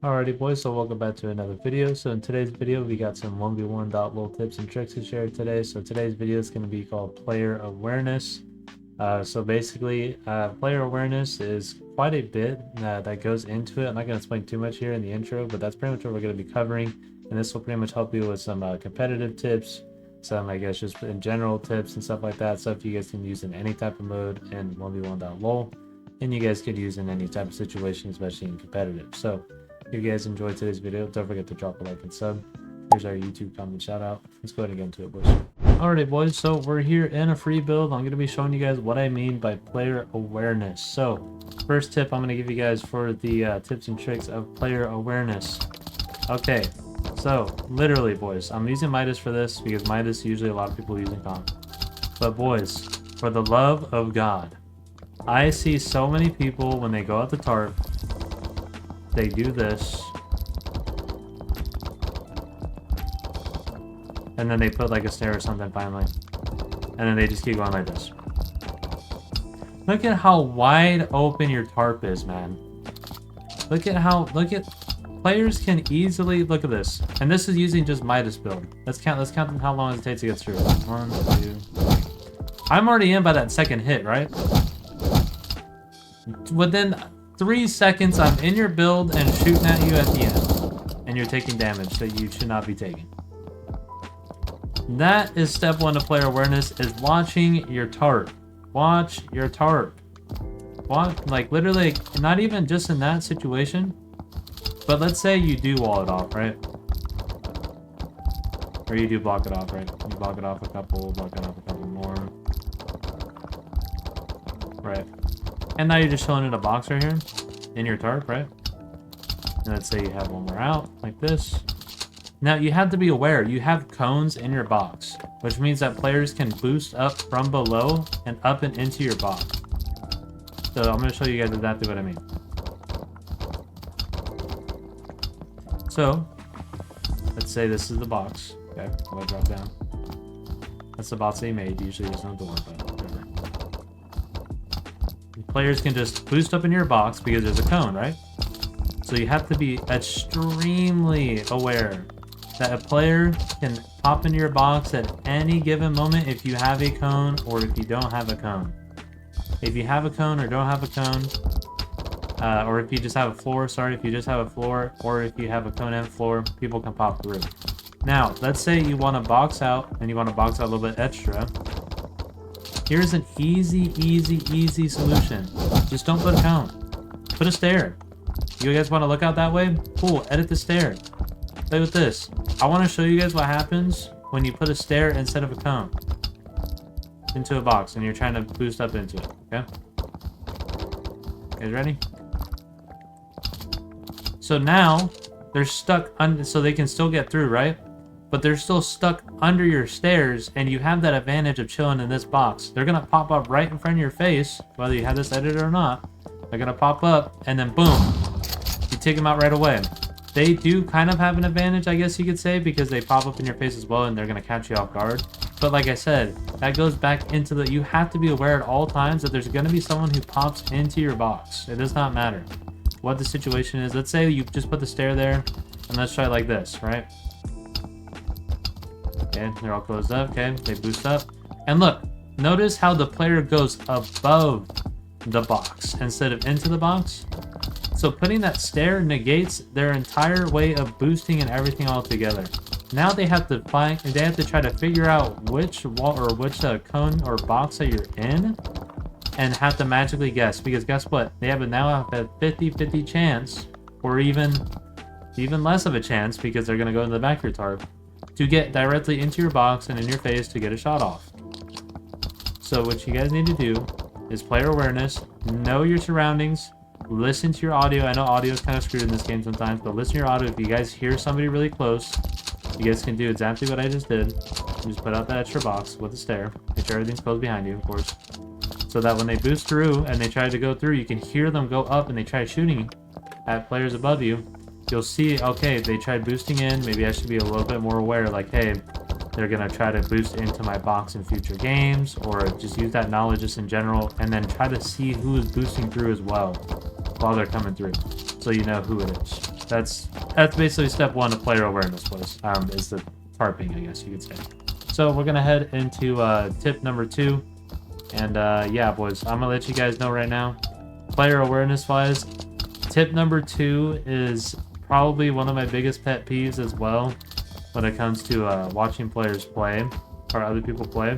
Alrighty boys, so welcome back to another video. So in today's video, we got some 1v1.lol tips and tricks to share today. So today's video is going to be called player awareness. So basically, player awareness is quite a bit that goes into it. I'm not going to explain too much here in the intro, but that's pretty much what we're going to be covering. And this will pretty much help you with some competitive tips, some I guess just in general tips and stuff like that. Stuff you guys can use in any type of mode in 1v1.lol. And you guys could use in any type of situation, especially in competitive. So if you guys enjoyed today's video, don't forget to drop a like and sub. Here's our YouTube comment shout out. Let's go ahead and get into it, boys. Alright boys, so we're here in a free build. I'm going to be showing you guys what I mean by player awareness. So first tip I'm going to give you guys for the tips and tricks of player awareness. Okay, so literally boys, I'm using Midas for this because Midas usually a lot of people using comp. But boys, for the love of God, I see so many people when they go out the tarp, they do this, and then they put like a snare or something finally, and then they just keep going like this. Look at how wide open your tarp is, man. Look at players can easily look at this, and this is using just Midas build. Let's count how long it takes to get through. 1, 2, 3. I'm already in by that second hit, right? Within 3 seconds, I'm in your build and shooting at you at the end. And you're taking damage that you should not be taking. That is step 1 of player awareness, is watching your tarp. Watch your tarp. Watch, like literally, not even just in that situation, but let's say you do wall it off, right? Or you do block it off, right? You block it off a couple, block it off a couple more. Right. And now you're just chilling in a box right here, in your tarp, right? And let's say you have one more out, like this. Now you have to be aware, you have cones in your box, which means that players can boost up from below and up and into your box. So I'm going to show you guys exactly what I mean. So, let's say this is the box. Okay, I'm going to drop down. That's the box they made, usually there's no door, but whatever. Players can just boost up in your box because there's a cone, right? So you have to be extremely aware that a player can pop into your box at any given moment if you have a cone or if you don't have a cone. If you have a cone or don't have a cone, or if you just have a floor, if you just have a floor, or if you have a cone and floor, people can pop through. Now, let's say you want to box out, and you want to box out a little bit extra. Here's an easy solution. Just don't put a cone. Put a stair. You guys want to look out that way? Cool, edit the stair. Play with this. I want to show you guys what happens when you put a stair instead of a cone into a box and you're trying to boost up into it, okay? You guys ready? So now they're stuck under, so they can still get through, right? But they're still stuck under your stairs, and you have that advantage of chilling in this box. They're gonna pop up right in front of your face, whether you have this edited or not. They're gonna pop up, and then boom, you take them out right away. They do kind of have an advantage, I guess you could say, because they pop up in your face as well, and they're gonna catch you off guard. But like I said, that goes back into the, you have to be aware at all times that there's gonna be someone who pops into your box. It does not matter what the situation is. Let's say you just put the stair there, and let's try it like this, right? Okay, they're all closed up. Okay, they boost up. And look, notice how the player goes above the box instead of into the box. So putting that stair negates their entire way of boosting and everything all together. Now they have to try to figure out which wall or which cone or box that you're in and have to magically guess. Because guess what? They now have a 50-50 chance, or even less of a chance, because they're going to go into the back of your tarp, to get directly into your box and in your face to get a shot off. So what you guys need to do is player awareness, know your surroundings, listen to your audio. I know audio is kind of screwed in this game sometimes, but listen to your audio. If you guys hear somebody really close, you guys can do exactly what I just did. You just put out that extra box with a stair. Make sure everything's closed behind you, of course. So that when they boost through and they try to go through, you can hear them go up and they try shooting at players above you. You'll see, okay, they tried boosting in. Maybe I should be a little bit more aware, like, hey, they're going to try to boost into my box in future games, or just use that knowledge just in general, and then try to see who is boosting through as well while they're coming through, so you know who it is. That's basically step one of player awareness, boys. Is the tarping, I guess you could say. So we're gonna head into tip number 2. And yeah, boys, I'm gonna let you guys know right now. Player awareness wise, tip number 2 is probably one of my biggest pet peeves as well when it comes to watching players play or other people play.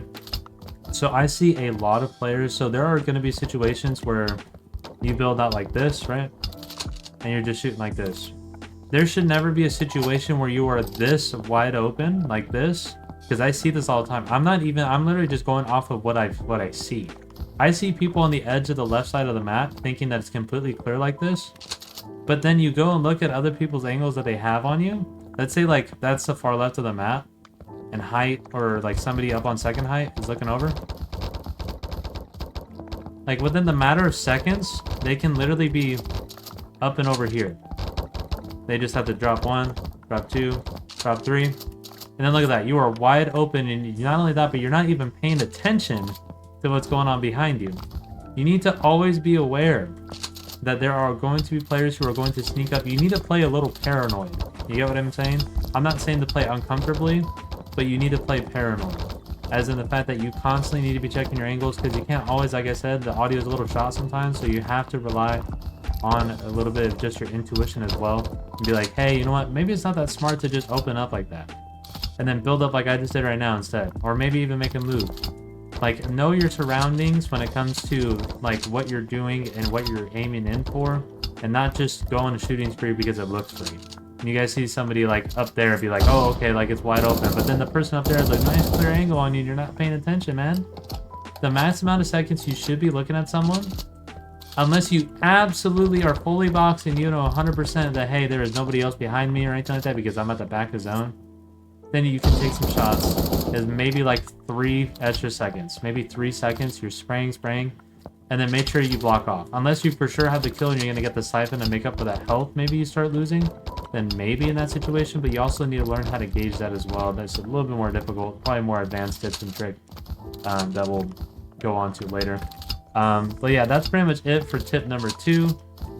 So I see a lot of players. So there are going to be situations where you build out like this, right? And you're just shooting like this. There should never be a situation where you are this wide open like this, because I see this all the time. I'm literally just going off of what I see. I see people on the edge of the left side of the map thinking that it's completely clear like this. But then you go and look at other people's angles that they have on you. Let's say like that's the far left of the map and height, or like somebody up on second height is looking over. Like within the matter of seconds, they can literally be up and over here. They just have to drop 1, drop 2, drop 3. And then look at that. You are wide open, and not only that, but you're not even paying attention to what's going on behind you. You need to always be aware that there are going to be players who are going to sneak up. You need to play a little paranoid. You get what I'm saying? I'm not saying to play uncomfortably, but you need to play paranoid. As in the fact that you constantly need to be checking your angles, because you can't always, like I said, the audio is a little shot sometimes, so you have to rely on a little bit of just your intuition as well. And be like, hey, you know what? Maybe it's not that smart to just open up like that. And then build up like I just did right now instead. Or maybe even make a move. Like, know your surroundings when it comes to like what you're doing and what you're aiming in for, and not just go on a shooting spree because it looks free. And you guys see somebody like up there be like, oh, okay, like it's wide open, but then the person up there has a nice clear angle on you and you're not paying attention, man. The max amount of seconds you should be looking at someone, unless you absolutely are fully boxed and you know 100% that, hey, there is nobody else behind me or anything like that because I'm at the back of zone, then you can take some shots. Is maybe like 3 extra seconds, maybe 3 seconds. You're spraying, and then make sure you block off. Unless you for sure have the kill and you're gonna get the siphon and make up for that health, maybe you start losing. Then maybe in that situation, but you also need to learn how to gauge that as well. That's a little bit more difficult, probably more advanced tips and trick that we'll go on to later. But yeah, that's pretty much it for tip number 2.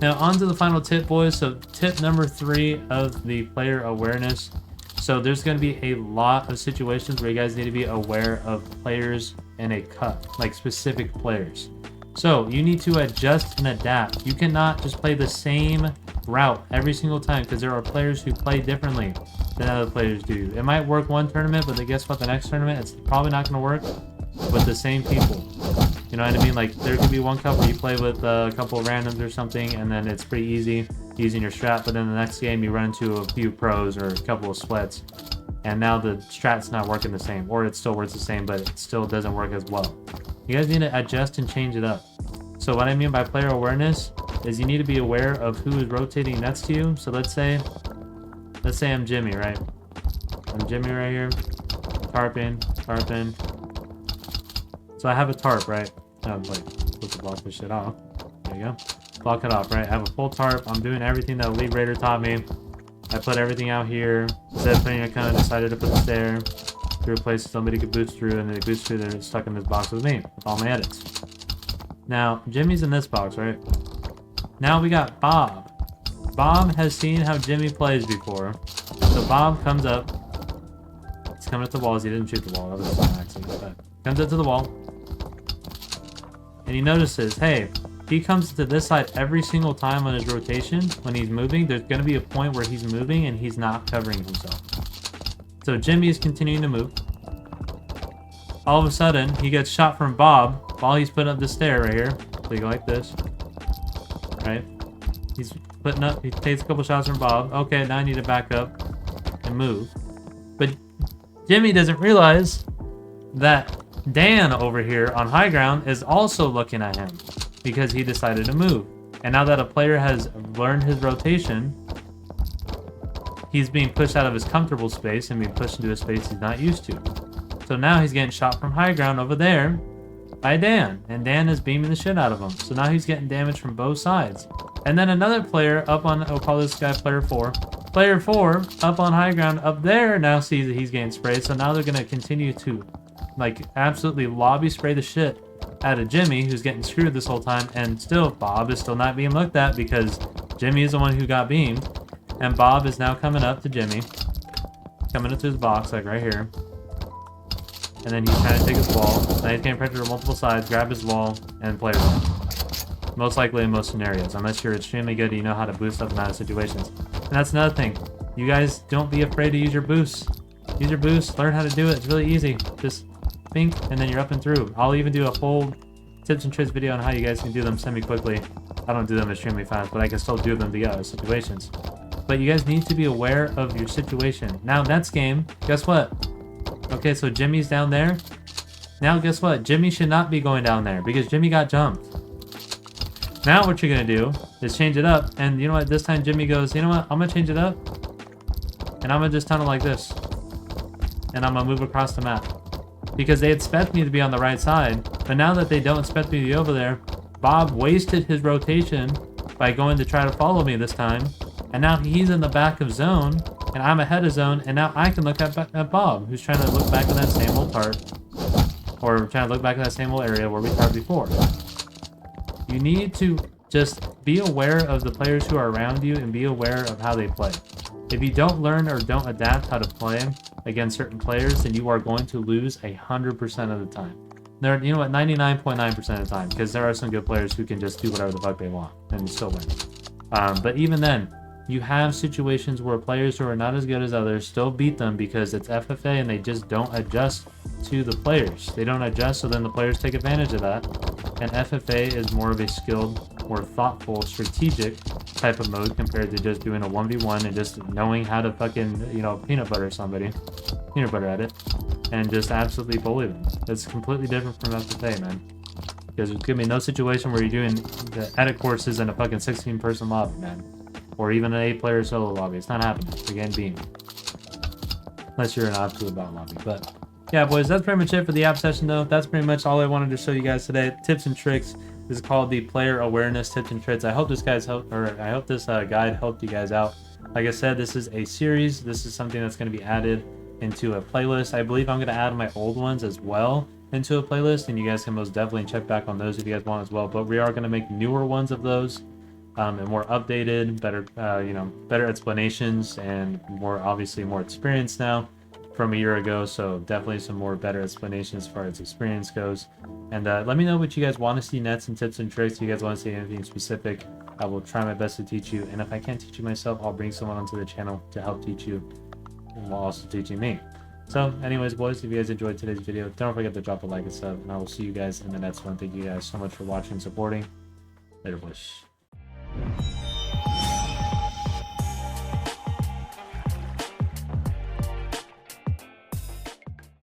Now on to the final tip, boys. So tip number 3 of the player awareness. So there's going to be a lot of situations where you guys need to be aware of players in a cut, like specific players. So you need to adjust and adapt. You cannot just play the same route every single time, because there are players who play differently than other players do. It might work one tournament, but then guess what? The next tournament, it's probably not going to work with the same people. You know what I mean? Like there could be one cup where you play with a couple of randoms or something, and then it's pretty easy using your strat, but then the next game you run into a few pros or a couple of splits, and now the strat's not working the same, or it still works the same, but it still doesn't work as well. You guys need to adjust and change it up. So what I mean by player awareness is you need to be aware of who is rotating next to you. So let's say I'm Jimmy, right? I'm Jimmy right here. Tarping. So I have a tarp, right? Oh, wait, supposed to block this shit off. There you go. Block it off, right? I have a full tarp. I'm doing everything that EliteRaider taught me. I put everything out here. Instead of putting, I kind of decided to put the stair through a place somebody could boost through, and they boost through, they're stuck in this box with me with all my edits. Now, Jimmy's in this box, right? Now we got Bob. Bob has seen how Jimmy plays before. So Bob comes up. He's coming up the walls. He didn't shoot the wall. That was an accident. But comes up to the wall. And he notices, hey, he comes to this side every single time on his rotation. When he's moving, there's going to be a point where he's moving and he's not covering himself. So Jimmy is continuing to move. All of a sudden, he gets shot from Bob while he's putting up the stair right here. So you go like this. Right? He's putting up, he takes a couple shots from Bob. Okay, now I need to back up and move. But Jimmy doesn't realize that Dan over here on high ground is also looking at him because he decided to move. And now that a player has learned his rotation, he's being pushed out of his comfortable space and being pushed into a space he's not used to. So now he's getting shot from high ground over there by Dan, and Dan is beaming the shit out of him. So now he's getting damage from both sides. And then another player up on, I'll call this guy player 4. Player 4 up on high ground up there now sees that he's getting sprayed. So now they're going to continue to like absolutely lobby spray the shit out of Jimmy, who's getting screwed this whole time. And still, Bob is still not being looked at because Jimmy is the one who got beamed. And Bob is now coming up to Jimmy. Coming into his box, like right here. And then he's trying to take his wall. Now he's getting pressure on multiple sides, grab his wall, and play it. Most likely in most scenarios. Unless you're extremely good and you know how to boost up in out of situations. And that's another thing. You guys don't be afraid to use your boosts. Use your boosts, learn how to do it. It's really easy. Just think, and then you're up and through. I'll even do a whole tips and tricks video on how you guys can do them semi-quickly. I don't do them extremely fast, but I can still do them to get out of situations. But you guys need to be aware of your situation. Now, next game, guess what? Okay, so Jimmy's down there. Now, guess what? Jimmy should not be going down there because Jimmy got jumped. Now, what you're going to do is change it up. And you know what? This time, Jimmy goes, you know what? I'm going to change it up. And I'm going to just tunnel like this. And I'm going to move across the map. Because they expect me to be on the right side. But now that they don't expect me to be over there, Bob wasted his rotation by going to try to follow me this time. And now he's in the back of zone, and I'm ahead of zone, and now I can look at Bob, who's trying to look back in that same old part, or trying to look back in that same old area where we started before. You need to just be aware of the players who are around you and be aware of how they play. If you don't learn or don't adapt how to play against certain players, then you are going to lose 100% of the time. You know what, 99.9% of the time, because there are some good players who can just do whatever the fuck they want and still win. But even then, you have situations where players who are not as good as others still beat them because it's FFA and they just don't adjust to the players. They don't adjust, so then the players take advantage of that. And FFA is more of a skilled, more thoughtful, strategic type of mode compared to just doing a 1v1 and just knowing how to fucking, you know, peanut butter at it, and just absolutely bully them. That's completely different from FFA, man. Because there's gonna be no situation where you're doing the edit courses in a fucking 16-person lobby, man. Or even an 8-player solo lobby. It's not happening. You're getting beamed. Unless you're an absolute bot lobby. But yeah, boys, that's pretty much it for the app session, though. That's pretty much all I wanted to show you guys today. Tips and tricks. This is called the Player Awareness Tips and Tricks. I hope this guide helped you guys out. Like I said, this is a series. This is something that's going to be added into a playlist. I believe I'm going to add my old ones as well into a playlist, and you guys can most definitely check back on those if you guys want as well. But we are going to make newer ones of those. And more updated, better, better explanations, and obviously more experience now from a year ago. So definitely some more better explanations as far as experience goes. And let me know what you guys want to see next in tips and tricks. If you guys want to see anything specific, I will try my best to teach you. And if I can't teach you myself, I'll bring someone onto the channel to help teach you, while also teaching me. So anyways, boys, if you guys enjoyed today's video, don't forget to drop a like and sub, and I will see you guys in the next one. Thank you guys so much for watching and supporting. Later, boys.